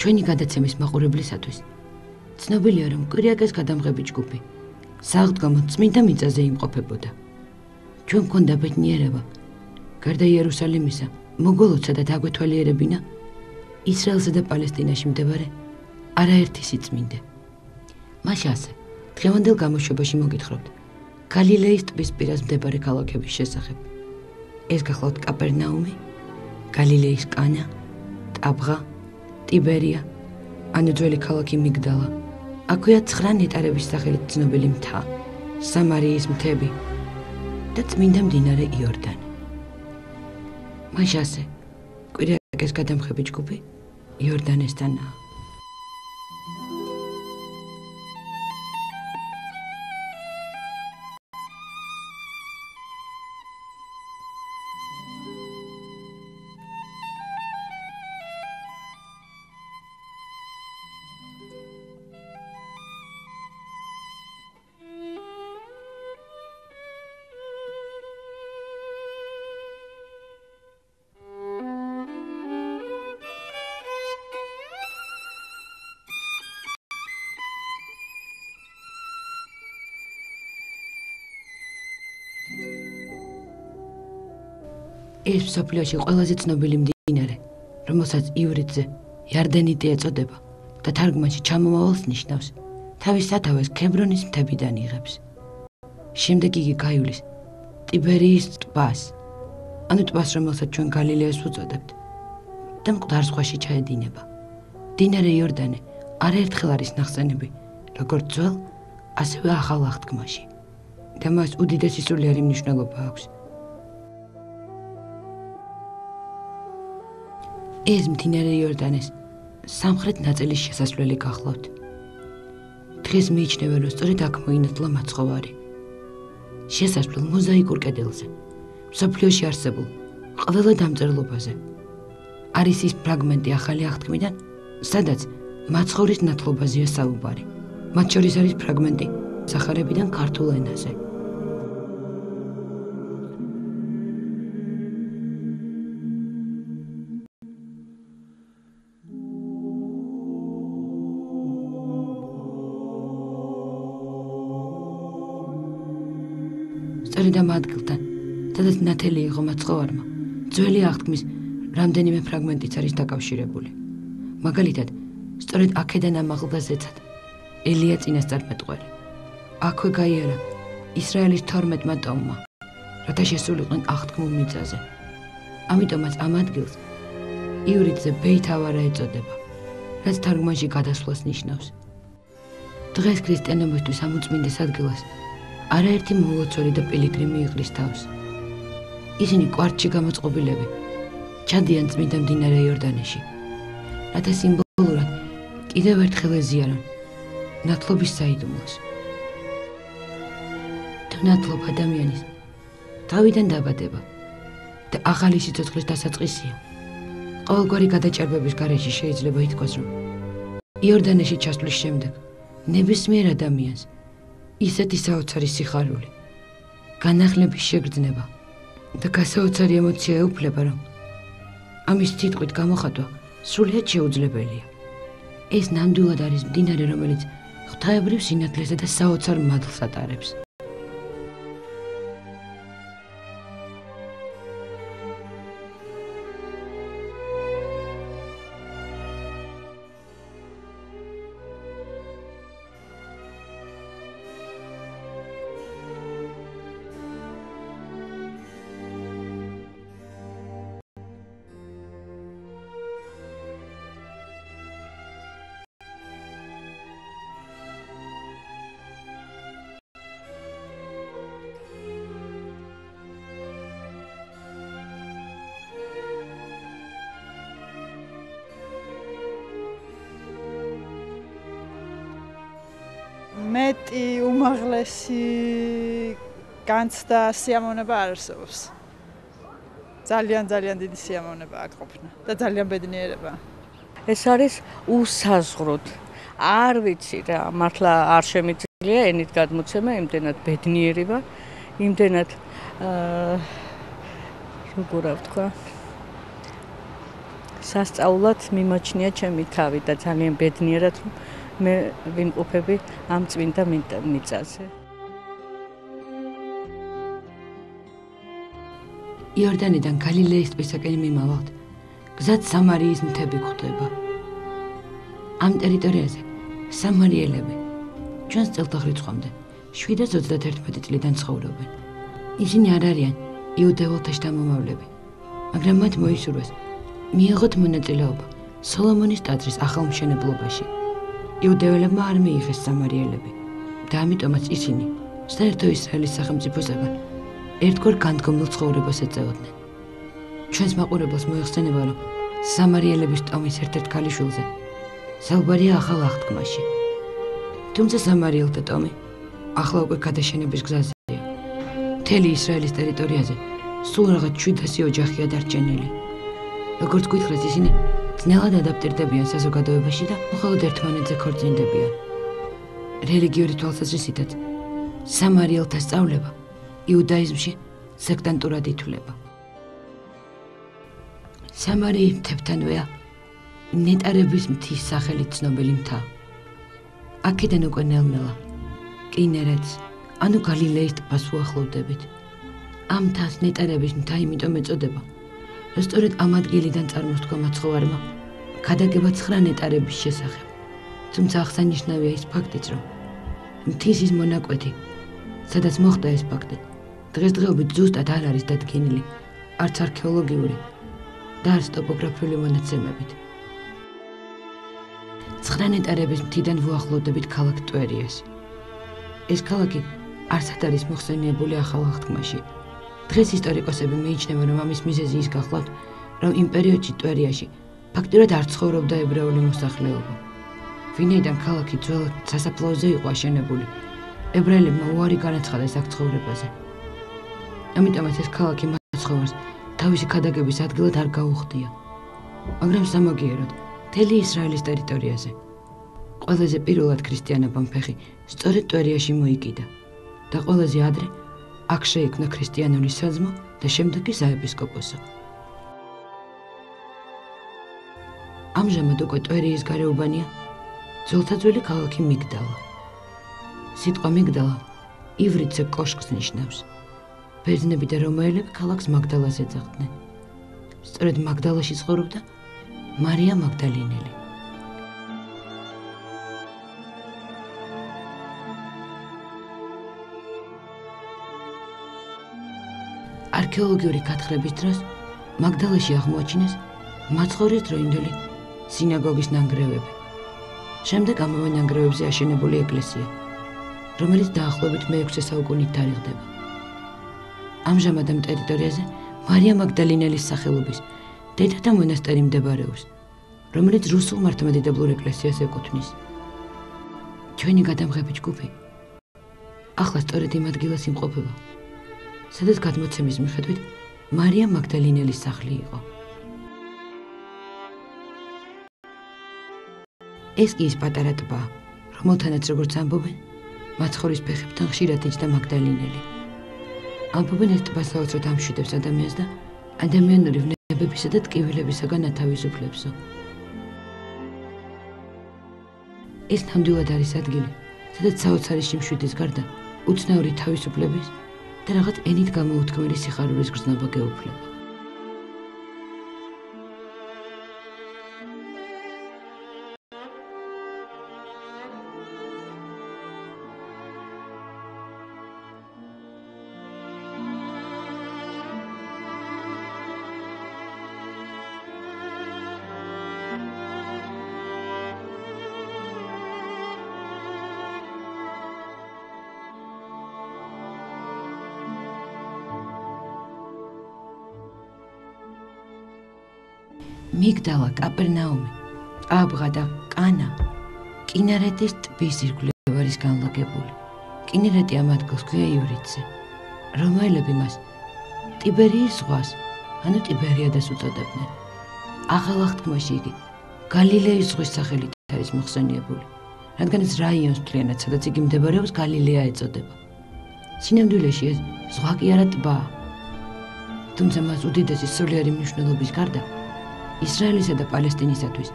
ჩვენი გადაცემის მაყურებლისათვის ცნობილია, რომ კვირიაკეს გადამღები ჯგუფი საღდგომო წმინდა მიწაზე იმყოფებოდა. ჩვენ გვქონდა ბედნიერება, გარდა იერუსალიმისა, მოგოლოცა და დაგვეთვალიერებინა ისრაელსა და პალესტინაში მდებარე არაერთი სიწმინდე. მაშ ასე, დღევანდელ გამოშვებაში მოგითხრობთ გალილეის ტბის პირას მდებარე ქალაქების შესახებ. ეს გახლავთ კაპერნაუმი, გალილეის კანა, ტაბღა, ტიბერია, ანუ ძველი ქალაქი მიგდალა. აქვეა 9 ნეტარების სახელით ცნობილი მთა, სამარიის მთები და წმინდა მდინარე იორდანი. მაშ ასე, კვირიაკეს გადამღები ჯგუფი იორდანესთანაა. ეს მსოფლიოში ყველაზე ცნობილი მდინარე, რომელსაც ივრითზე იარდენიტი ეწოდება და თარგმანში ჩამომავალს ნიშნავს, თავის სათავეს ქებრონის მთებიდან იღებს. შემდეგ იგი გაივლის ტიბერიის ტბას, ანუ ტბას, რომელსაც ჩვენ გალილეას ვუწოდებთ, და მკვდარ ზღვაში ჩაედინება. მდინარე იორდანე არაერთხელ არის ნახსენები, როგორც ძველ, ასევე ახალ აღთქმაში და მას უდიდესი სულიერი მნიშვნელობა აქვს. ეს მდინარე იორდანეს სამხრეთ ნაწილის შესასვლელი გახლავთ. დღეს მიიჩნევა, რომ სწორედ აქ მოინათლა მაცხოვარი. შესასვლელ მოზაიკურ კედელზე, მსოფლიოში არსებულ ყველა დამწერლობაზე არის ის ფრაგმენტი ახალი აღთქმიდან, სადაც მაცხოვრის ნათლობაზეა საუბარი. მათ შორის არის ფრაგმენტი სახარებიდან ქართულ ენაზე. სწორედ ამ ადგილთან, სადაც ნათელი იყო მაცხოვარმა, ძველი აღთქმის რამდენიმე ფრაგმენტიც არის დაკავშირებული. მაგალითად, სწორედ აქედან ამ აღლგაზეცად ელია წინასწარმეტყველი. აქვე გაიარა ისრაელის 12-მა ტომმა, რათა შესულიყვნენ აღთქმულ მიწაზე. ამიტომაც ამ ადგილს ივრითზე ბეით-ავარა ეწოდება, რაც თარგმანში გადასვლას ნიშნავს. დღეს ქრისტიანობისთვის ამ უწმინდეს ადგილას არაერთი მოლოცველი და პილიგრიმი იღრის თავს. ისინი კვართში გამოწყობილები ჩადიან წმინდა მდინარე იორდანეში, რათა სიმბოლურად კიდევ ერთხელ ეზიარონ ნათლობის საიდუმლოს. თუ ნათლობა ადამიანის თავიდან დაბადება და ახალი სიცოცხლის დასაწყისია, ყოველგვარი გადაჭარბების გარეშე შეიძლება ითქვას, რომ იორდანეში ჩასვლის შემდეგ ნებისმიერ ადამიანს ისეთი საოცარი სიხარული, განახლების შეგრძნება და გასაოცარი ემოცია ეუფლება, რომ ამის თითყვით გამოხატვა სრულიად შეუძლებელია. ეს ნამდვილად არის მდინარე, რომელიც ღვთაებრივ სინათლესა და საოცარ მადლს ატარებს. მეტი უმაღლესი განცდა სიამოვნება არ არსებობს. ძალიან დიდი სიამოვნება აქ ყოფნა და ძალიან ბედნიერება. ეს არის უსაზღვროდ. არ ვიცი რა, მართლა არ შემიძლია ენით გადმოცემა, იმდენად ბედნიერება, იმდენად როგორ ვთქვა, სასწაულად მიმოჩნია ჩემი თავი და ძალიან ბედნიერად რომ მე ვიმყოფები ამ წმინდა მიწაზე. იორდანიდან გალილეის ტბისაკენ მიმავალთ. გზად სამარიის მთები გვხვდება. ამ ტერიტორიაზე სამარიელები ჩვენს წელთაღრიცხვამდე 721 წლიდან ცხოვრობენ. ისინი არ არიან იუდეველთა შთამომავლები, მაგრამ მათ მოისურვეს მიიღოთ მონაწილეობა სოლომონის ტაძრის ახალმშენებლობაში. იუდეველებმა არ მიიღეს სამარიელები და ამიტომაც ისინი საერთო ისრაელის სახელმწიფოსაგან ერთგვარ განდგომილ ცხოვრებას ეწეოდნენ. ჩვენს მაყურებელს მოიხსენება, რომ სამარიელების ტომის ერთ-ერთ ქალიშვილზე საუბარია ახალ აღთქმაში. თუმცა სამარიელთა ტომი ახლა უკვე გადაშენების გზაზეა. მთელი ისრაელის ტერიტორიაზე სულ რაღაც 700 ოჯახია დარჩენილი. როგორც გითხრეს, ისინი ძნელად ადაპტირდებიან საზოგადოებაში და მხოლოდ ერთმანეთზე ქორწინდებიან. რელიგიური თვალსაზრისითაც სამარიელთა სწავლება იუდაიზმში სექტანტურად ითვლება. სამარიის მთებთანვეა ნეტარების მთის სახელით ცნობილი მთა. აქედან უკვე ნელ-ნელა კინერეთს, ანუ გალილეის ტბას უახლოვდებით. ამ მთას ნეტარების მთა იმიტომ ეწოდება, რომ სწორედ ამ ადგილიდან წარმოსდგა მაცხოვარმა ქადაგება 9 ნეტარების შესახებ. თუმცა აღსანიშნავია ის ფაქტიც, რომ მთის ის მონაკვეთი, სადაც მოხდა ეს ფაქტი, დღესდღეობით ზუსტად არ არის დადგენილი არც არქეოლოგიური და არც ტოპოგრაფიული მონაცემებით. 9 ნეტარების მთიდან ვუახლოვდებით ქალაქ ტვერიას. ეს ქალაქი არსად არის მოხსენიებული ახალ აღთქმაში. დღეს ისტორიკოსები მიიჩნევენ, რომ ამის მიზეზი ის გახლავთ, რომ იმ პერიოდში ტვერიაში ფაქტურად არ ცხოვრობდა ებრაული მოსახლეობა. ვინაიდან ქალაქი ძველ სასაფლაოზე იყო აშენებული, ებრაელებმა უარი განაცხადეს აქ ცხოვრებაზე. ამიტომაც ეს ქალაქი მაცხოვარს თავისი ქადაგების ადგილად არ გაუხდია. მაგრამ სამაგიეროდ მთელი ისრაელის ტერიტორიაზე ყველაზე პირველად ქრისტიანობამ ფეხი სწორედ ტვერიაში მოიკიდა და ყველაზე ადრე აქ შეიქმნა ქრისტიანული საზმო და შემდეგ კი საეპისკოპოსო. ამჟამად უკვე ტვერიის გარეუბანია ძველთაძველი ქალაქი მიგდალა. სიტყვა მიგდალა ივრითზე კოშკს ნიშნავს. ბერძნები და რომაელები ქალაქს მაგდალას ეძახდნენ. სწორედ მაგდალაში ცხოვრობდა მარია მაგდალინელი. არქეოლოგიური გათხრების დროს მაგდალაში აღმოაჩინეს მაცხოვრის დროინდელი სინაგოგის ნანგრევები. შემდეგ ამავე ნანგრევებზე აშენებული ეკლესია, რომელიც დაახლოებით მე-6 საუკუნით თარიღდება. ამჟამად ამ ტერიტორიაზე მარია მაგდალინელის სახელობის დედათა მონასტერი მდებარეობს, რომელიც რუსულ მართლმადიდებლურ ეკლესიას ეკუთვნის. ჩვენი გადამღები ჯგუფი ახლა სწორედ იმ ადგილას იმყოფება, სადაც გადმოცემის მიხედვით მარია მაგდალინელის სახლი იყო. ეს კი ის პატარა ტბა, რომელთანაც როგორც ამბობენ, მაცხოვრის ფეხებთან ხშირად იჯდა მაგდალინელი. ამბობენ, ეს ტბა საოცრად ამშვიდებს ადამიანს და ადამიანური ვნებებისა და ტკივილებისაგან ათავისუფლებსო. ეს ნამდვილად არის ადგილი, სადაც საოცარი სიმშვიდის გარდა უცნაური თავისუფლების და რაღაც ენით გამოუთქმელი სიხარულის გრძნობა გეუფლება. მიგდალა, კაპერნაუმი, აბღა და კანა კინერეთის ტბის ირგვლივ არის განლაგებული. კინერეთი ამ ადგილს ქვია ივრითზე. რომაელები მას ტიბერიის ზღვას, ანუ ტიბერიადას უწოდებდნენ. ახალ აღთქმაში იგი გალილეის ზღვის სახელით არის მოხსენიებული, რადგან ეს რაიონს მთლიანად, სადაც იგი მდებარეობს, გალილეა ეწოდება. სინამდვილეში ეს ზღვა კი არა ტბაა, თუმცა მას უდიდესი სულიერი მნიშვნელობის გარდა ისრაელისა და პალესტინისათვის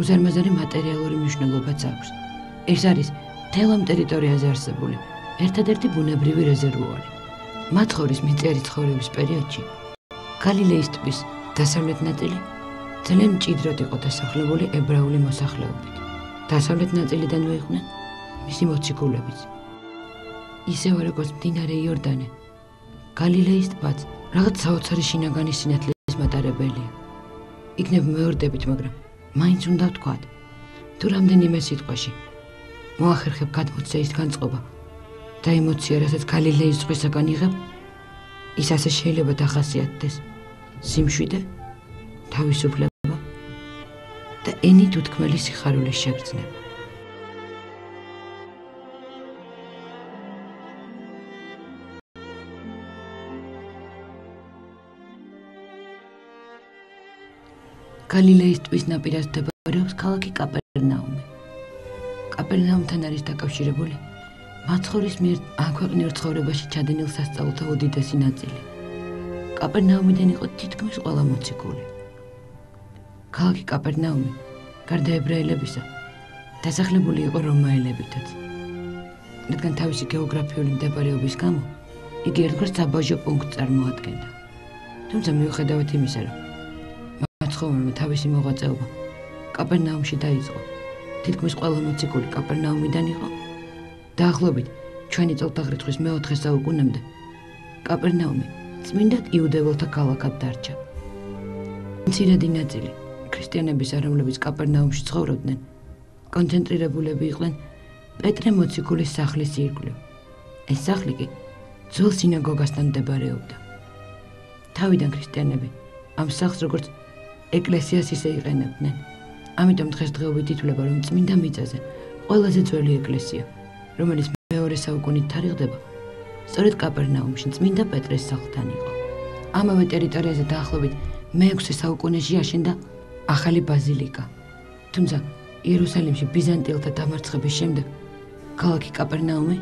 უზარმაზარი მატერიალური მნიშვნელობაც აქვს. ეს არის მთელ ამ ტერიტორიაზე არსებული ერთადერთი ბუნებრივი რეზერვუარი. მათხოვრის მიწიერი ცხოვრების პერიოდში გალილეის ტბის დასავლეთ ნაწილი ძალიან მჭიდროდ იყო დასახლებული ებრაული მოსახლეობით. დასავლეთ ნაწილიდან მოიყვნენ მისი მოციქულებიც. ისევე როგორც მდინარე იორდანე, გალილეის ტბაც რაღაც საოცარი შინაგანი სინათლის მატარებელია. იქნებ მეორდებით, მაგრამ მაინც უნდა ვთქვათ, თუ რამდენიმე სიტყვაში მოახერხებ გადმოცეის განწყობა და ემოცია, რასაც გალილეის ზღვისაგან იღებ, ის ასე შეიძლება დახასიათდეს სიმშვიდე, თავისუფლება და ენით უთქმელი სიხარულის შეგრძნება. გალილეის ტბის ნაპირას მდებარეობს ქალაქი კაპერნაუმი. კაპერნაუმთან არის დაკავშირებული მაცხოვრის მიერ ამ ქვეყნიურ ცხოვრებაში ჩადენილ სასწაულთა უდიდესი ნაწილი. კაპერნაუმიდან იყო თითქმის ყველა მოციქული. ქალაქი კაპერნაუმი, გარდა ებრაელებისა, დასახლებული იყო რომაელებითაც. რადგან თავისი გეოგრაფიული მდებარეობის გამო, იგი ერთგვარ საბაჟო პუნქტს წარმოადგენდა. თუმცა მიუხედავად იმისა, რომ მაცხოვარმა თავისი მოღვაწეობა კაპერნაუმში დაიწყო, თითქმის ყველა მოციქული კაპერნაუმიდან იყო. დაახლოებით ჩვენი წელთაღრიცხვის მე-4 საუკუნემდე კაპერნაუმი წმინდა იუდეველთა ქალაქად დარჩა. მცირედი ნაწილი ქრისტიანებისა, რომლებიც კაპერნაუმში ცხოვრობდნენ, კონცენტრირებულები იყვნენ პეტრე მოციქულის სახლის ირგვლივ. ეს სახლი კი ძველ სინაგოგასთან მდებარეობდა. თავიდან ქრისტიანები ამ სახლს როგორც ეკლესიას ისე იყენებდნენ. ამიტომ დღესდღეობით ითვლება, რომ წმინდა მიწაზე ყველაზე ძველი ეკლესია, რომელიც მეორე საუკუნით თარიღდება, სწორედ კაპერნაუმში წმინდა პეტრეს სახლთან იყო. ამავე ტერიტორიაზე დაახლოებით მე-6 საუკუნეში აშენდა ახალი ბაზილიკა. თუმცა იერუსალიმში ბიზანტიელთა დამარცხების შემდეგ ქალაქი კაპერნაუმი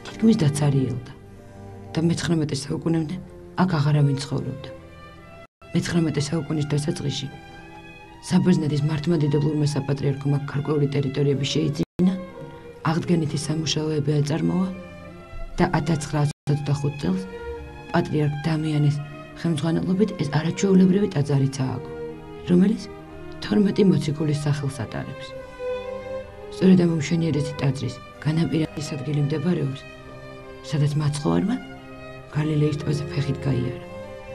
თითქმის დაცარიელდა და მე-19 საუკუნემდე აქ აღარავინ ცხოვრობდა. მე-19 საუკუნის დასაწყისში საბერძნეთის მართლმადიდებლურმა საპატრიარქომ აქ გარკვეული ტერიტორიები შეიძინა, აღდგენითი სამუშაოები აწარმოა და 1925 წელს პატრიარქ დამიანის ხელმძღვანელობით ეს არაჩვეულებრივი ტაძარიც ააგო, რომელიც 12 მოციქულის სახელს ატარებს. სწორედ ამ უმშვენიერესი ტაძრის განაპირას ადგილი მდებარეობს, სადაც მაცხოვარმა გალილეის ტბაზე ფეხით გაიარა.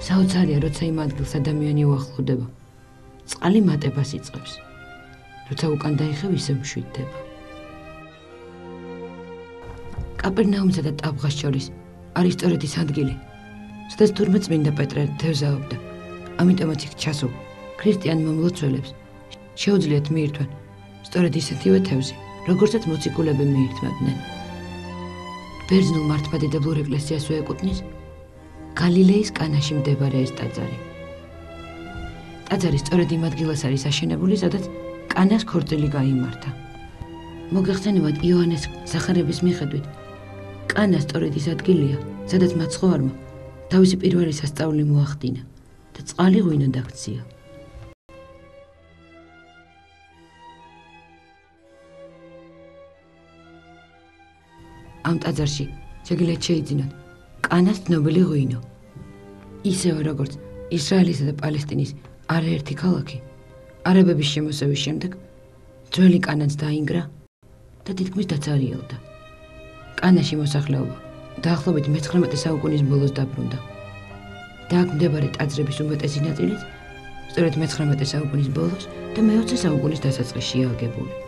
საოცარია, როცა იმ ადგილს ადამიანი უახლოვდება, წყალი მატებას იწყებს, როცა უკან დაიხევ, ისე მშვიდდება. კაპერნაუმსა და ტაბღას შორის არის სწორედ ის ადგილი, სადაც თურმე წმინდა პეტრე თევზაობდა. ამიტომაც იქ ჩასულ ქრისტიან მომლოცველებს შეუძლიათ მიირთვან სწორედ ისეთივე თევზი, როგორცაც მოციქულები მიირთმევდნენ. ბერძნულ მართლმადიდებლურ ეკლესიას ეკუთვნის გალილეის კანაში მდებარე ეს ტაძარი. ტაძარი სწორედ იმ ადგილას არის აშენებული, სადაც კანას ქორწილი გაიმართა. მოგეხსენებათ იოანეს სახარების მიხედვით, კანა სწორედ ის ადგილია, სადაც მაცხოვარმა თავისი პირველი სასწაული მოახდინა და წყალი ღვინო აქცია. ამ ტაძარში შეგიძლიათ შეიძინოთ კანას ცნობილი ღვინო. ისევე როგორც ისრაელისა და პალესტინის არაერთი ქალაქი არაბების შემოსევის შემდეგ ძველი კანაც დაინგრა და თითქმის დაცარიელდა. კანაში მოსახლეობა დაახლოებით მე-19 საუკუნის ბოლოს დაბრუნდა და აქ მდებარე ტაძრების უმეტესი ნაწილიც სწორედ მე-19 საუკუნის ბოლოს და მე-20 საუკუნის დასაწყისშია აგებული.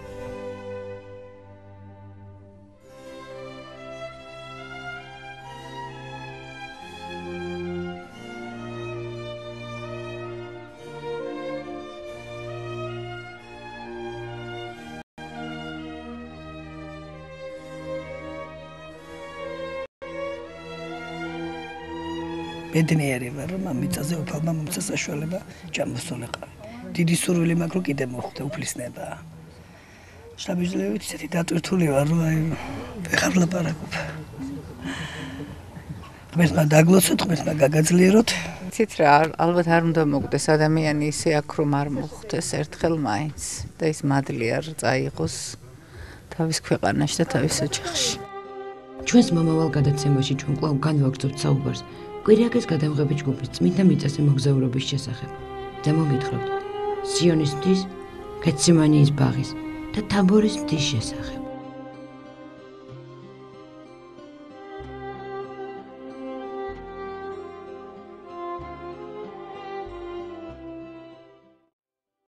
ბედნიერი ვარ, რომ ამ მიწაზე უფალმა მომცა საშუალება ჩამოსულიყავი. დიდი სურვილი მაქვს, რომ კიდე მოხვდე უფლისნება. შაბიჟლევით ისეთი დატვირთული ვარ, რომ აი ვეღარ ვლაპარაკობ. ღმერთმა დაგლოცოთ, ღმერთმა გაგაძლიეროთ. იცით რა, ალბათ არ უნდა მოგდეს ადამიანი ისე აქ რომ არ მოხვდეს ერთხელ მაინც და ის მადლი არ წაიღოს თავის ქვეყანაში და თავის ოჯახში. ჩვენს მომავალ გადაცემაში ჩვენ კვლავ განვაგრძობთ საუბარს კვირიაკის გადამღები ჯგუფის წმინდა მიწაზე მოგზაურობის შესახებ და მოგითხრობთ სიონის მთის, გეციმანიის ბაღის და თაბორის მთის შესახებ.